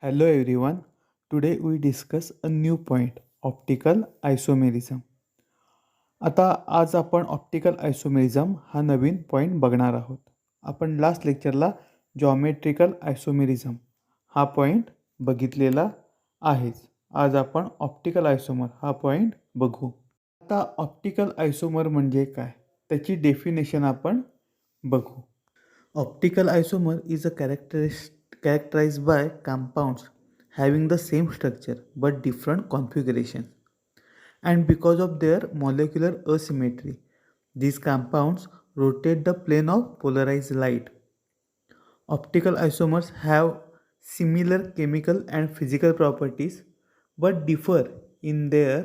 Hello everyone. Today we discuss a new point, optical isomerism. आता आज आपण optical isomerism हा नवीन पॉईंट बघणार आहोत. आपण लास्ट लेक्चरला जॉमेट्रिकल आयसोमेरिझम हा पॉईंट बघितलेला आहेच. आज आपण ऑप्टिकल आयसोमर हा पॉईंट बघू. आता ऑप्टिकल आयसोमर म्हणजे काय, त्याची डेफिनेशन आपण बघू. Optical isomer is a characterized by compounds having the same structure but different configuration. And because of their molecular asymmetry, these compounds rotate the plane of polarized light. Optical isomers have similar chemical and physical properties but differ in their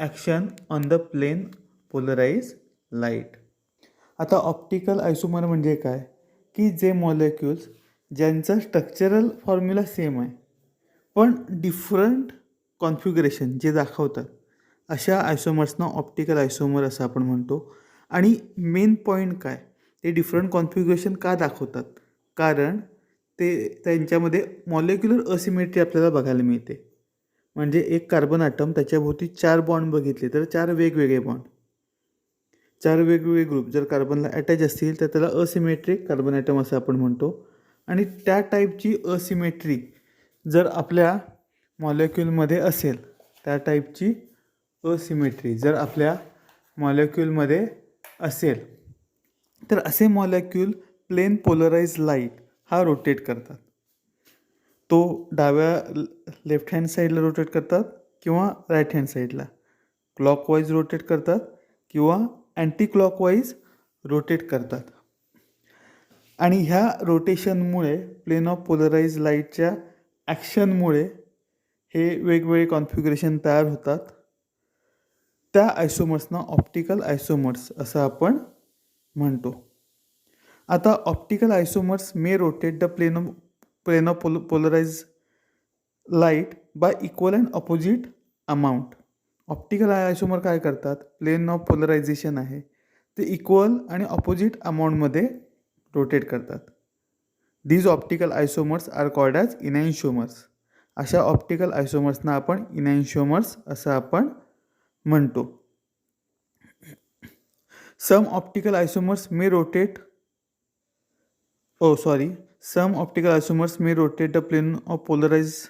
action on the plane polarized light. आता optical आयसोमर म्हणजे काय की जे molecules ज्यांचा structural formula same आहे पण different configuration जे दाखवतात अशा आयसोमर्सना ऑप्टिकल आयसोमर असं आपण म्हणतो. आणि मेन पॉईंट काय, ते डिफरंट कॉन्फिगरेशन का दाखवतात, कारण ते त्यांच्यामध्ये मॉलिक्युलर असिमेट्री आपल्याला बघायला मिळते. म्हणजे एक कार्बन ॲटम त्याच्याभोवती 4 बॉन्ड बघितले तर 4 वेगवेगळे बॉन्ड, 4 वेगवेगळे ग्रुप जर कार्बनला अटॅच असतील तर त्याला असिमेट्रिक कार्बन ॲटम असं आपण म्हणतो. आणि त्या टाईपची असिमेट्री जर आपल्या मॉलिक्युलमध्ये असेल, त्या टाईपची असिमेट्री जर आपल्या मॉलिक्युलमध्ये असेल तर असे मॉलिक्यूल प्लेन पोलराइज लाईट हा रोटेट करतात. तो डाव्या लेफ्ट हँड साईडला रोटेट करतात किंवा राईट हँड साईडला, क्लॉकवाईज रोटेट करतात किंवा अँटी क्लॉकवाईज रोटेट करतात. आणि ह्या रोटेशनमुळे प्लेन ऑफ पोलराइज लाईटच्या ॲक्शनमुळे हे वेगवेगळे कॉन्फिगरेशन तयार होतात. त्या आयसोमर्सना ऑप्टिकल आयसोमर्स असं आपण म्हणतो. आता optical isomers may rotate the plane of polarise light by equal and opposite amount. Optical isomer काय करतात, प्लेन ऑफ पोलरायझेशन आहे ते इक्वल आणि ऑपोजिट अमाऊंटमध्ये रोटेट करतात. These optical isomers are called as enantiomers. अशा ऑप्टिकल आयसोमर्सना आपण इनॅन्शिओमर्स असं आपण म्हणतो. Some optical isomers may rotate some optical isomers may rotate the plane of polarized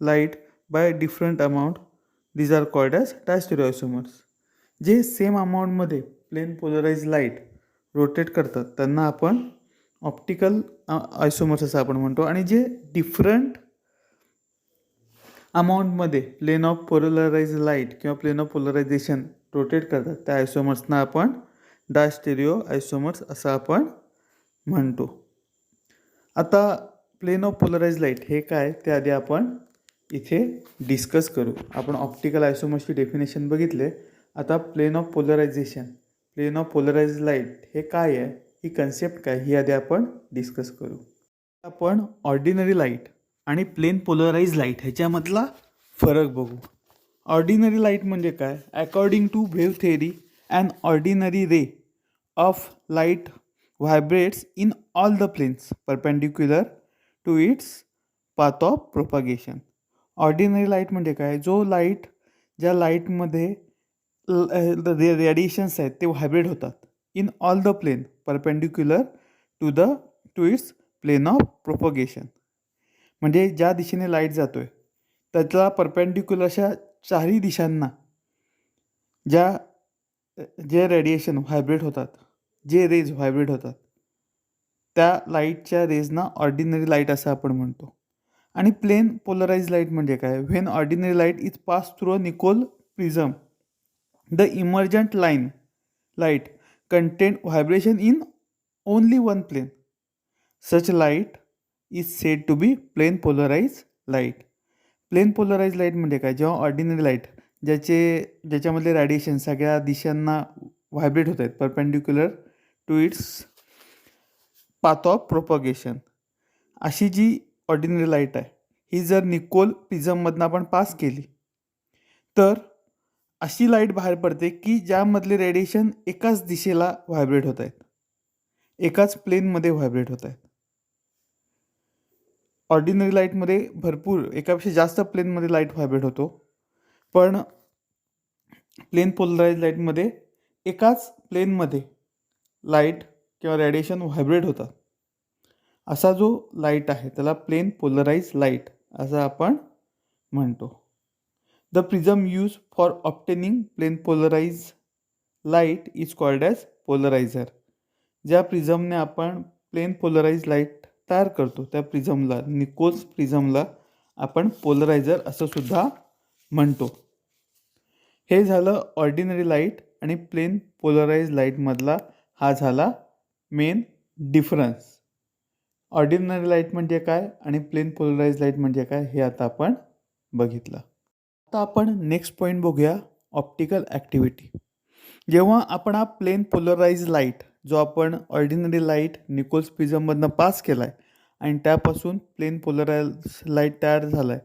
light by a different amount. These are called as diastereoisomers. जे same अमाऊंटमध्ये plain polarise light rotate करतात त्यांना आपण ऑप्टिकल आयसोमर्स असं आपण म्हणतो. आणि जे डिफरंट अमाऊंटमध्ये प्लेन ऑफ पोलराइज लाईट किंवा प्लेन ऑफ पोलरायझेशन रोटेट करतात त्या आयसोमर्सना आपण डायस्टेरिओ आयसोमर्स असं आपण म्हणतो. आता प्लेन ऑफ पोलराइज लाईट हे काय ते आधी आपण इथे डिस्कस करू. आपण ऑप्टिकल आयसोमर्सची डेफिनेशन बघितले. आता plane of polarization, plane of polarise light हे काय आहे, ही कन्सेप्ट काय, ही आधी आपण डिस्कस करू. आपण ऑर्डिनरी लाईट आणि प्लेन पोलराइज लाईट ह्याच्यामधला फरक बघू. ऑर्डिनरी लाईट म्हणजे काय, according to wave theory and ordinary ray of light vibrates in all the planes perpendicular to its path of propagation. Ordinary light म्हणजे काय, जो लाईट ज्या लाईटमध्ये रेडिएशन्स आहेत ते व्हायब्रेट होतात in all the plane perpendicular to its plane of propagation. म्हणजे ज्या दिशेने लाईट जातो आहे त्याचा परपेंडिक्युलर अशा चारही दिशांना जे रेडिएशन व्हायब्रेट होतात, जे रेज व्हायब्रेट होतात त्या लाईटच्या रेजना ऑर्डिनरी लाईट असं आपण म्हणतो. आणि प्लेन पोलराइज लाईट म्हणजे काय, when ordinary light is pass through a Nicol prism the emergent light contain vibration in only one plane. Such light is said to be plane polarise light. Plane polarise light म्हणजे काय, जेव्हा ordinary light ज्याच्यामधले radiation सगळ्या दिशांना vibrate होत आहेत perpendicular to its path of propagation, अशी जी ordinary light आहे ही जर निकोल प्रिझममधनं आपण पास केली तर अशी लाईट बाहेर पडते की ज्यामधले रेडिएशन एकाच दिशेला व्हायब्रेट होत आहेत, एकाच प्लेनमध्ये व्हायब्रेट होत आहेत. ऑर्डिनरी लाईटमध्ये भरपूर एकापेक्षा जास्त प्लेनमध्ये लाईट व्हायब्रेट होतो, पण प्लेन पोलराइज लाईटमध्ये एकाच प्लेनमध्ये लाईट किंवा रेडिएशन व्हायब्रेट होतात. असा जो लाईट आहे त्याला प्लेन पोलराइज लाईट असं आपण म्हणतो. The prism use for obtaining plane polarise light is called as polarizer. ज्या प्रिझमने आपण प्लेन पोलराइज लाईट तयार करतो त्या प्रिझमला, निकोल्स प्रिझमला आपण पोलरायझर असं सुद्धा म्हणतो. हे झालं ऑर्डिनरी लाईट आणि प्लेन पोलराइज लाईटमधला हा झाला मेन डिफरन्स. ऑर्डिनरी लाईट म्हणजे काय आणि प्लेन पोलराइज लाईट म्हणजे काय हे आता आपण बघितलं. आता आपण नेक्स्ट पॉईंट बघूया, ऑप्टिकल ॲक्टिव्हिटी. जेव्हा आपण हा प्लेन पोलराइज लाईट जो आपण ऑर्डिनरी लाईट निकोल्स प्रिझममधनं पास केला आहे आणि त्यापासून प्लेन पोलराइज लाईट तयार झाला आहे,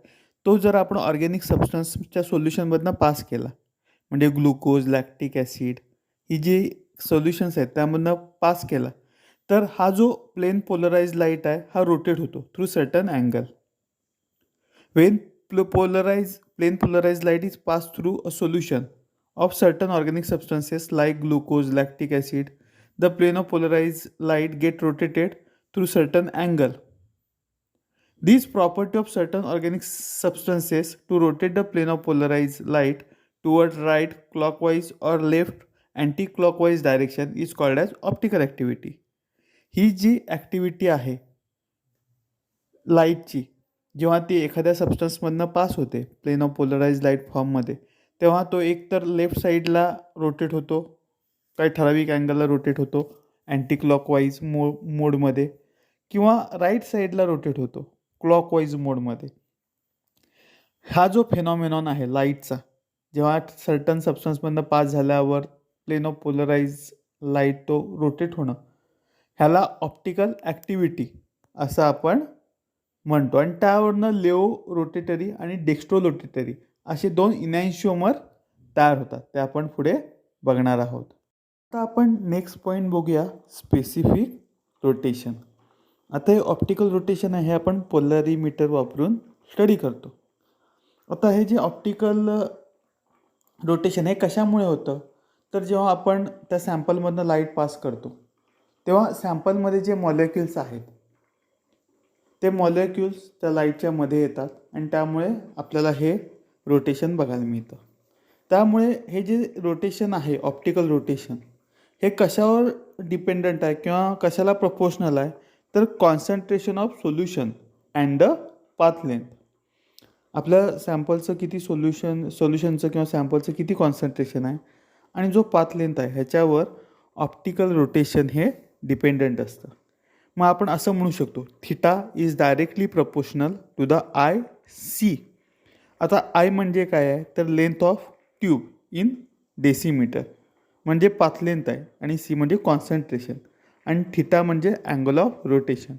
तो जर आपण ऑर्गॅनिक सबस्टन्सच्या सोल्युशनमधनं पास केला, म्हणजे ग्लुकोज, लॅक्टिक ॲसिड ही जी सोल्युशन्स आहेत त्यामधनं पास केला, तर हा जो प्लेन पोलराइज लाईट आहे हा रोटेट होतो through certain angle. Wien plain polarized light is passed through a solution of certain organic substances like glucose, lactic acid, the plane of polarized light get rotated through certain angle. This property of certain organic substances to rotate the plane of polarized light toward right, clockwise or left anti-clockwise direction is called as optical activity. He G activity आहे लाईटची, जेव्हा ती एखाद्या सबस्टन्समधनं pass होते plain of polarise light फॉर्ममध्ये, तेव्हा तो एकतर लेफ्ट साईडला रोटेट होतो, काही ठराविक अँगलला रोटेट होतो अँटी क्लॉकवाईज मोडमध्ये, किंवा राईट साईडला रोटेट होतो क्लॉकवाईज मोडमध्ये. हा जो फेनॉमेनॉन आहे लाईटचा, जेव्हा सर्टन सबस्टन्समधनं पास झाल्यावर प्लेन ऑफ पोलराइज लाईट तो रोटेट होणं, ह्याला ऑप्टिकल ॲक्टिव्हिटी असं आपण म्हणतो. आणि त्यावरनं लेओ रोटेटरी आणि डेक्स्ट्रो रोटेटरी असे दोन इनॅन्शिओमर तयार होतात, ते आपण पुढे बघणार आहोत. आता आपण नेक्स्ट पॉईंट बघूया, स्पेसिफिक रोटेशन. आता हे ऑप्टिकल रोटेशन आहे हे आपण पोलॅरिमीटर वापरून स्टडी करतो. आता हे जे ऑप्टिकल रोटेशन हे कशामुळे होतं, तर जेव्हा आपण त्या सॅम्पलमधनं लाईट पास करतो तेव्हा सॅम्पलमध्ये जे मॉलिक्युल्स आहेत ते मॉलिक्युल्स त्या लाईटच्या मध्ये येतात आणि त्यामुळे आपल्याला हे रोटेशन बघायला मिळतं. त्यामुळे हे जे रोटेशन आहे ऑप्टिकल रोटेशन हे कशावर डिपेंडंट आहे किंवा कशाला प्रपोर्शनल आहे, तर concentration of solution and the path length. आपल्या सॅम्पलचं किती सोल्युशनचं किंवा सॅम्पलचं किती कॉन्सन्ट्रेशन आहे आणि जो पाथ लेंथ आहे ह्याच्यावर ऑप्टिकल रोटेशन हे डिपेंडंट असतं. मग आपण असं म्हणू शकतो, theta is directly proportional to the I C. आता आय म्हणजे काय आहे, तर length of tube in decimetre म्हणजे पाथ लेंथ आहे, आणि सी म्हणजे कॉन्सन्ट्रेशन, आणि थिटा म्हणजे angle of rotation.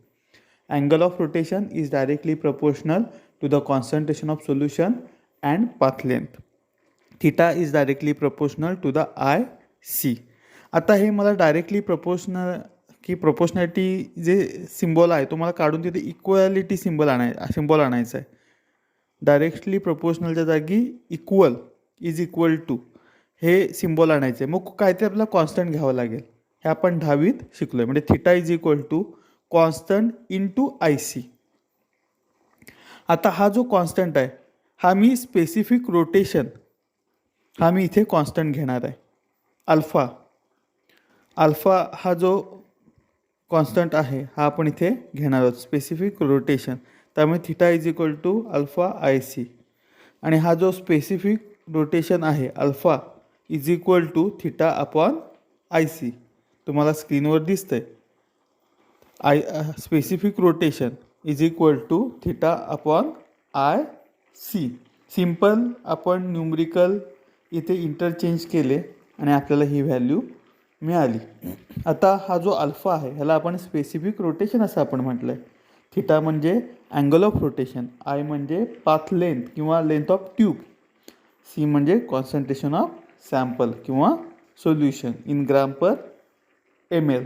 Angle of rotation is directly proportional to the concentration of solution and path length. Theta is directly proportional to the I C. आता हे मला directly proportionality जे symbol आहे तो मला काढून तिथे इक्वॅलिटी सिम्बॉल आणायचं आहे. डायरेक्टली प्रोपोर्शनलच्या जागी इक्वल इज इक्वल टू हे सिम्बॉल आणायचं आहे. मग काहीतरी आपल्याला कॉन्स्टंट घ्यावं लागेल, हे आपण 10वीत शिकलो आहे. म्हणजे theta is equal to constant into I C. आता हा जो कॉन्स्टंट आहे हा मी स्पेसिफिक रोटेशन हा मी इथे कॉन्स्टंट घेणार आहे. अल्फा हा जो कॉन्स्टंट आहे हा आपण इथे घेणार आहोत, स्पेसिफिक रोटेशन. त्यामुळे theta is equal to alpha I C. आणि हा जो स्पेसिफिक रोटेशन आहे alpha is equal to theta upon I C, तुम्हाला स्क्रीनवर दिसतंय. Specific rotation is equal to theta upon I C. Simple आपण न्यूमरिकल इथे इंटरचेंज केले आणि आपल्याला ही व्हॅल्यू मिळाली. आता हा जो अल्फा आहे ह्याला आपण स्पेसिफिक रोटेशन असं आपण म्हटलं आहे. थिटा म्हणजे अँगल ऑफ रोटेशन, आय म्हणजे पाथ लेंथ किंवा लेंथ ऑफ ट्यूब, सी म्हणजे कॉन्सन्ट्रेशन ऑफ सॅम्पल किंवा solution in gram per M L.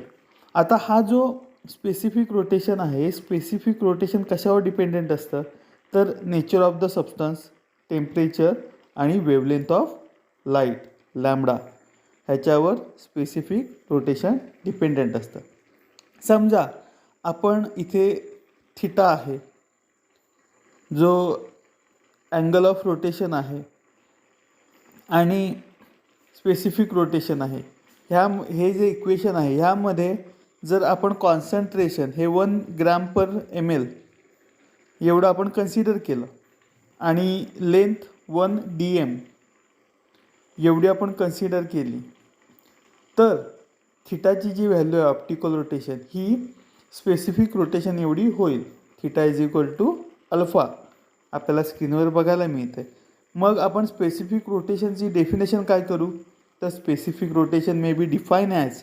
आता हा जो स्पेसिफिक रोटेशन आहे, हे स्पेसिफिक रोटेशन कशावर डिपेंडेंट असतं, तर nature of the substance, temperature आणि वेवलेंथ ऑफ लाईट लॅम्बडा ह्याच्यावर स्पेसिफिक रोटेशन डिपेंडेंट असतं. समजा आपण इथे थिटा आहे, जो अँगल ऑफ रोटेशन आहे आणि स्पेसिफिक रोटेशन आहे. हे जे इक्वेशन आहे ह्यामध्ये जर आपण कॉन्सन्ट्रेशन हे 1 ग्रॅम पर ml एवढं आपण कन्सिडर केलं आणि लेंथ 1 dm एवढी आपण कन्सिडर केली, तर थिटाची जी व्हॅल्यू आहे ऑप्टिकल रोटेशन ही स्पेसिफिक रोटेशन एवढी होईल. Theta is equal to alpha आपल्याला स्क्रीनवर बघायला मिळते. मग आपण स्पेसिफिक रोटेशनची डेफिनेशन काय करू, तर specific rotation may be define as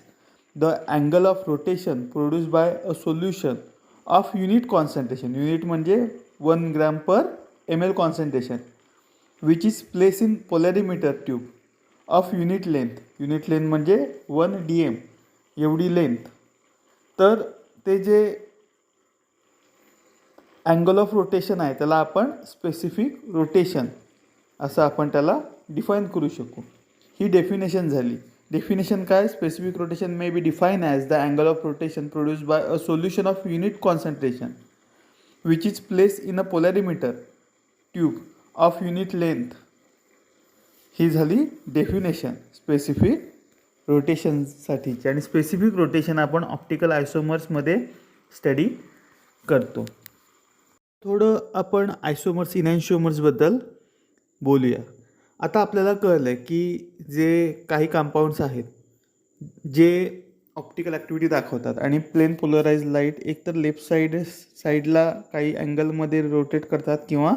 the angle of rotation produce by a solution of unit concentration, unit म्हणजे 1 gram per ml concentration, which is place in polarimeter tube of unit length म्हणजे 1 dm एवढी length. तर ते जे angle of rotation आहे त्याला आपण specific rotation असं आपण त्याला डिफाईन करू शकू. ही डेफिनेशन झाली. डेफिनेशन काय, specific rotation may be define as the angle of rotation produce by a solution of unit concentration which is place in a polarimeter tube of unit length. ही झाली डेफिनेशन स्पेसिफिक रोटेशनसाठीची. आणि specific rotation आपण optical आयसोमर्समध्ये study करतो. थोडं आपण आयसोमर्स इनॅन्शिओमर्सबद्दल बोलूया. आता आपल्याला कळलं आहे की जे काही कंपाऊंड्स आहेत जे ऑप्टिकल ॲक्टिव्हिटी दाखवतात आणि प्लेन पोलराइज लाईट एकतर लेफ्ट साईडला काही अँगलमध्ये रोटेट करतात किंवा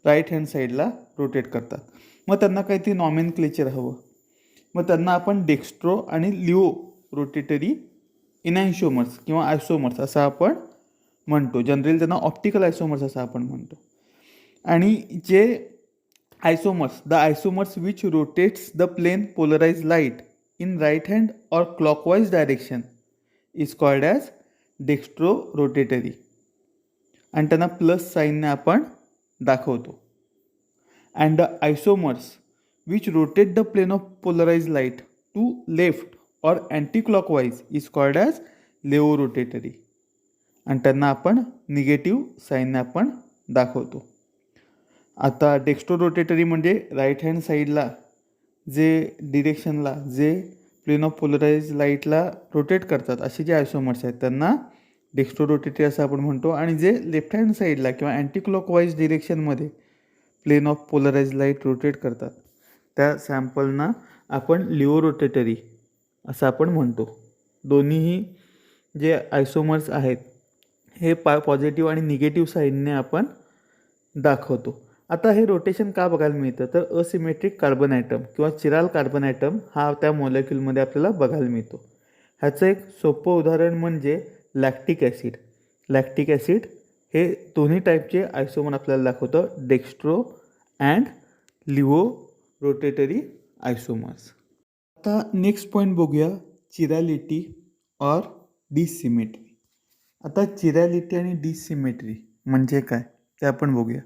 राईट हँड साईडला रोटेट करतात. मग त्यांना काहीतरी नॉमेनक्लेचर हवं. मग त्यांना आपण डेक्स्ट्रो आणि लिओ रोटेटरी इनॅन्शिओमर्स किंवा आयसोमर्स असं आपण म्हणतो. जनरली त्यांना ऑप्टिकल आयसोमर्स असं आपण म्हणतो. आणि जे isomers, the isomers which rotates the plane polarise light in right hand or clockwise direction is called as dextro rotatory. आणि त्यांना प्लस साईनने आपण दाखवतो. And the isomers which rotate the plane of polarise light to left or anti clockwise is called as laevo rotatory. आणि त्यांना आपण negative साईनने आपण दाखवतो. आता डेक्स्ट्रो रोटेटरी म्हणजे राईट हँड साईडला जे डिरेक्शनला जे प्लेन ऑफ पोलराइज लाईटला रोटेट करतात असे जे आयसोमर्स आहेत त्यांना डेक्स्ट्रो रोटेटरी असं आपण म्हणतो. आणि जे लेफ्ट हँड साईडला किंवा अँटी क्लॉकवाईज डिरेक्शनमध्ये plane of polarise light rotate करतात त्या सॅम्पलना आपण लिओ रोटेटरी असं आपण म्हणतो. दोन्हीही जे आयसोमर्स आहेत हे पॉझिटिव्ह आणि निगेटिव्ह साईडने आपण दाखवतो. आता हे रोटेशन का बघायला मिळतं, तर असिमेट्रिक कार्बन ॲटम किंवा चिराल कार्बन ॲटम हा त्या मॉलिक्यूलमध्ये आपल्याला बघायला मिळतो. ह्याचं एक सोपं उदाहरण म्हणजे लॅक्टिक ॲसिड. लॅक्टिक ॲसिड हे दोन्ही टाईपचे आयसोमर आपल्याला दाखवतं, dextro and laevo rotatory isomers. आता नेक्स्ट पॉईंट बघूया, चिरॅलिटी ऑर डिसिमेट्री. आता चिरॅलिटी आणि डिसिमेट्री म्हणजे काय ते आपण बघूया.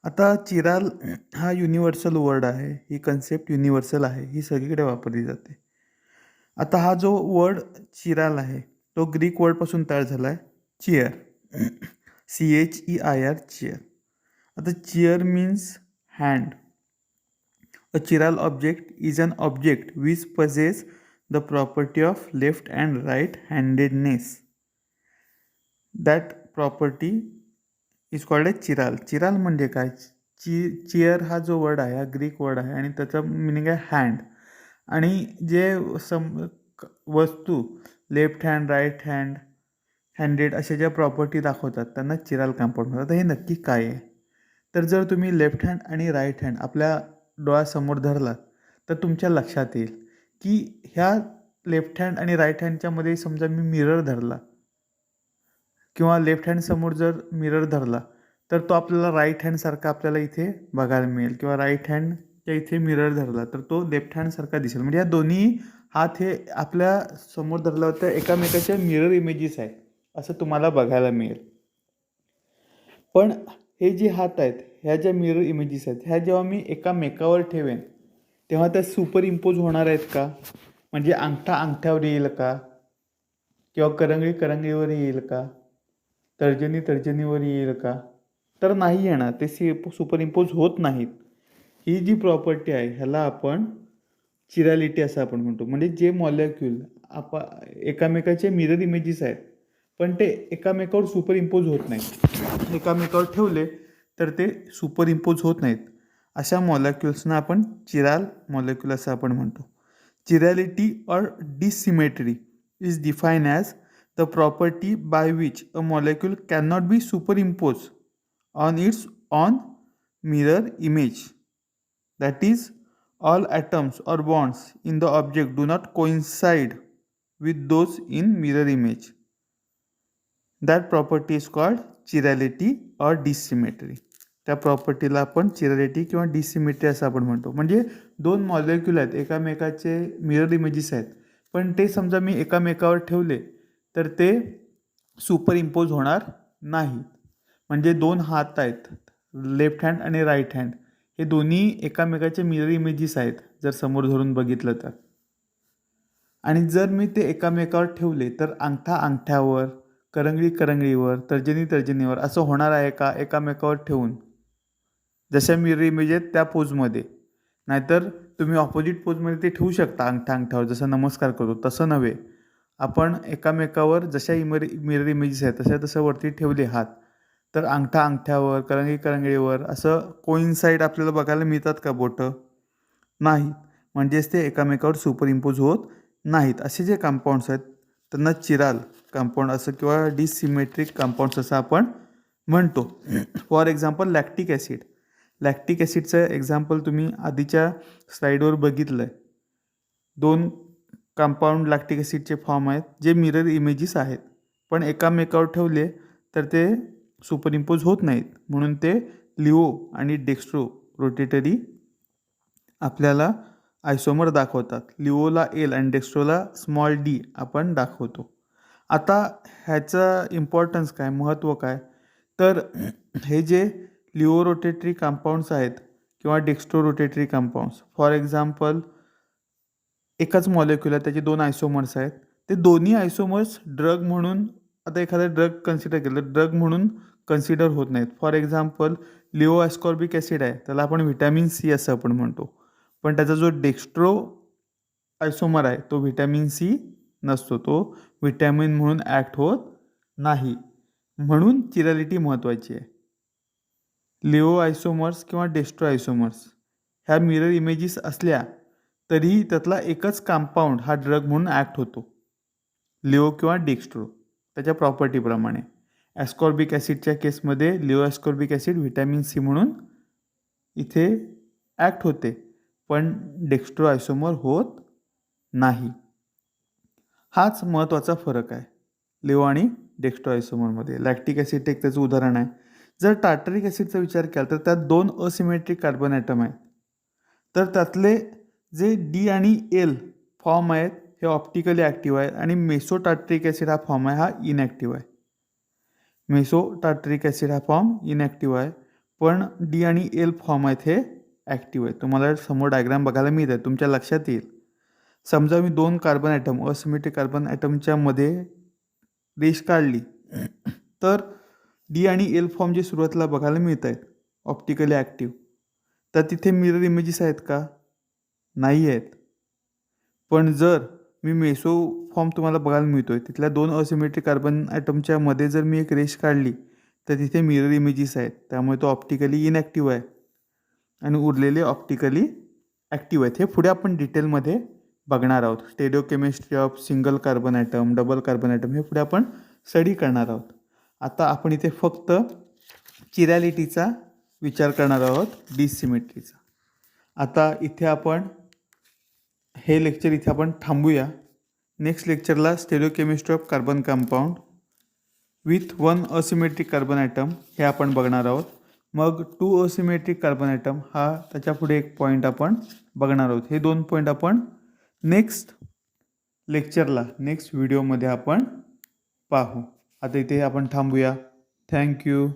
आता चिराल हा युनिव्हर्सल वर्ड आहे, ही कन्सेप्ट युनिव्हर्सल आहे, ही सगळीकडे वापरली जाते. आता हा जो वर्ड चिराल आहे तो ग्रीक वर्डपासून तयार झाला आहे, चिअर, CHEIR, चिअर. आता cheir means hand. A chiral object is an object which possess the property of left and right handedness. That property is called a chiral. Chiral म्हणजे काय, चिअर हा जो वर्ड आहे हा ग्रीक वर्ड आहे आणि त्याचा मिनिंग आहे हँड. आणि जे वस्तू left hand, right hand, handed अशा ज्या प्रॉपर्टी दाखवतात त्यांना चिराल कंपाऊंड म्हणतात. तर हे नक्की काय आहे, तर जर तुम्ही लेफ्ट हँड आणि राईट हँड आपल्या डोळ्यासमोर धरलात तर तुमच्या लक्षात येईल की ह्या लेफ्ट हँड आणि राईट हँडच्यामध्ये समजा मी मिरर धरला किंवा लेफ्ट हँड समोर जर मिरर धरला तर तो आपल्याला राईट हँडसारखा आपल्याला इथे बघायला मिळेल, किंवा राईट हँडच्या इथे मिरर धरला तर तो लेफ्ट हँडसारखा दिसेल. म्हणजे या दोन्ही हात हे आपल्या समोर धरला होता एकामेकाच्या मिरर इमेजेस आहेत. असं तुम्हाला बघायला मिळेल. पण हे जे हात आहेत, ह्या ज्या मिरर इमेजेस आहेत, ह्या जेव्हा मी एकामेकावर ठेवेन तेव्हा त्या सुपर इम्पोज होणार आहेत का? म्हणजे अंगठा अंगठ्यावर येईल का? किंवा करंगळी करंगळीवर येईल का? तर्जनी तर्जनीवर येईल का? तर नाही येणार. ते सुपर इम्पोज होत नाहीत. ही जी प्रॉपर्टी आहे ह्याला आपण चिरॅलिटी असं आपण म्हणतो. म्हणजे जे मॉलिक्यूल एकामेकाचे मिरर इमेजेस आहेत पण ते एकामेकावर सुपर इम्पोज होत नाहीत. एकामेकावर ठेवले तर ते सुपर इम्पोज होत नाहीत. अशा मॉलिक्युल्सना आपण चिराल मॉलिक्यूल असं आपण म्हणतो. चिरॅलिटी और dissymmetry is defined as the property by which a molecule cannot be superimposed on its own mirror image. That is, all atoms or bonds in the object do not coincide with those in mirror image. That property is called chirality or dissymmetry. त्या प्रॉपर्टीला आपण चिरॅलिटी किंवा dissymmetry असं आपण म्हणतो. म्हणजे दोन molecule आहेत, एकामेकाचे mirror images आहेत, पण ते समजा मी एकामेकावर ठेवले तर ते सुपर इम्पोज होणार नाहीत. म्हणजे दोन हात आहेत, लेफ्ट हँड आणि राईट हँड, हे दोन्ही एकामेकाचे मिरर इमेजेस आहेत जर समोर धरून बघितलं तर. आणि जर मी ते एकामेकावर ठेवले तर अंगठा अंगठ्यावर, करंगळी करंगळीवर, तर्जनी तर्जनीवर असं होणार आहे का एकामेकावर ठेवून? जशा मिरर इमेज आहेत त्या पोजमध्ये. नाहीतर तुम्ही ऑपोजिट पोजमध्ये ते ठेवू शकता अंगठा अंगठ्यावर, जसं नमस्कार करतो तसं नव्हे. आपण एकामेकावर जशा मिरर इमेजेस आहेत तसं वरती ठेवले हात, तर अंगठा अंगठ्यावर, करंगळी करंगळीवर असं कोइन्साईड आपल्याला बघायला मिळतात का बोटं? नाहीत. म्हणजेच ते एकामेकावर सुपर इम्पोज होत नाहीत. असे जे कंपाऊंड्स आहेत त्यांना चिराल कंपाऊंड असं किंवा डिसिमेट्रिक कंपाऊंड्स असं आपण म्हणतो. For example lactic acid. Lactic ॲसिडचं एक्झाम्पल तुम्ही आधीच्या स्लाईडवर बघितलं आहे. दोन कंपाऊंड लॅक्टिक ॲसिडचे फॉर्म आहेत जे मिरर इमेजेस आहेत, पण एकामेकावर ठेवले तर ते सुपर इम्पोज होत नाहीत. म्हणून ते लिओ आणि डेक्स्ट्रो रोटेटरी आपल्याला आयसोमर दाखवतात. लिओला एल आणि डेक्स्ट्रोला स्मॉल डी आपण दाखवतो. आता ह्याचं इम्पॉर्टन्स काय, महत्त्व काय, तर हे जे लिओ रोटेटरी कंपाऊंड्स आहेत किंवा dextro rotatory compounds, for example एकच मॉलिक्यूल आहे, त्याचे दोन आयसोमर्स आहेत, ते दोन्ही आयसोमर्स ड्रग म्हणून, आता एखादा ड्रग कन्सिडर केलं, ड्रग म्हणून कन्सिडर होत नाहीत. For example Leo ascorbic acid आहे, त्याला आपण व्हिटॅमिन सी असं आपण म्हणतो, पण त्याचा जो डेक्स्ट्रो आयसोमर आहे तो व्हिटॅमिन सी नसतो, तो व्हिटॅमिन म्हणून ॲक्ट होत नाही. म्हणून चिरॅलिटी महत्त्वाची आहे. लिओ आयसोमर्स किंवा डेक्स्ट्रो आयसोमर्स ह्या मिरर इमेजेस असल्या तरीही त्यातला एकच कंपाऊंड हा ड्रग म्हणून ॲक्ट होतो, लिओ किंवा डेक्स्ट्रो, त्याच्या प्रॉपर्टीप्रमाणे. ॲस्कॉर्बिक ॲसिडच्या केसमध्ये Leo ascorbic acid vitamin C म्हणून इथे ॲक्ट होते, पण डेक्स्ट्रो आयसोमर होत नाही. हाच महत्त्वाचा फरक आहे लिओ आणि डेक्स्ट्रो आयसोमरमध्ये. लॅक्टिक ॲसिड एक त्याचं उदाहरण आहे. जर टार्टरिक ॲसिडचा विचार केला तर त्यात दोन असिमेट्रिक कार्बन ॲटम आहेत, तर त्यातले जे डी आणि एल फॉर्म आहेत हे ऑप्टिकली ॲक्टिव्ह आहेत आणि मेसो टार्टरिक ॲसिड हा फॉर्म आहे हा इनॲक्टिव्ह आहे. मेसो टार्टरिक ॲसिड हा फॉर्म इनॲक्टिव्ह आहे, पण डी आणि एल फॉर्म आहेत हे ॲक्टिव्ह आहे. तुम्हाला समोर डायग्राम बघायला मिळत आहे, तुमच्या लक्षात येईल. समजा मी दोन कार्बन ॲटम, असिमेट्रिक कार्बन ॲटमच्या मध्ये रेष काढली तर डी आणि एल फॉर्म जे सुरुवातीला बघायला मिळत आहेत ऑप्टिकली ॲक्टिव्ह, तर तिथे मिरर इमेजेस आहेत का? नाही आहेत. पण जर मी मेसो फॉर्म तुम्हाला बघायला मिळतो आहे, तिथल्या दोन असिमेट्रिक कार्बन ॲटमच्या मध्ये जर मी एक रेष काढली तर तिथे मिरर इमेजेस आहेत, त्यामुळे तो ऑप्टिकली इनॲक्टिव्ह आहे आणि उरलेले ऑप्टिकली ॲक्टिव्ह आहेत. हे पुढे आपण डिटेलमध्ये बघणार आहोत. Stereochemistry of single carbon atom, double carbon atom हे पुढे आपण स्टडी करणार आहोत. आता आपण इथे फक्त चिरॅलिटीचा विचार करणार आहोत, डिसिमेट्रीचा. आता इथे आपण हे लेक्चर इथे आपण थांबूया. नेक्स्ट लेक्चरला stereochemistry of carbon compound with one asymmetric carbon atom हे आपण बघणार आहोत. मग टू असिमेट्रिक कार्बन ॲटम हा त्याच्या पुढे एक पॉईंट आपण बघणार आहोत. हे दोन पॉईंट आपण नेक्स्ट लेक्चरला, नेक्स्ट व्हिडिओमध्ये आपण पाहू. आता इथे आपण थांबूया. Thank you.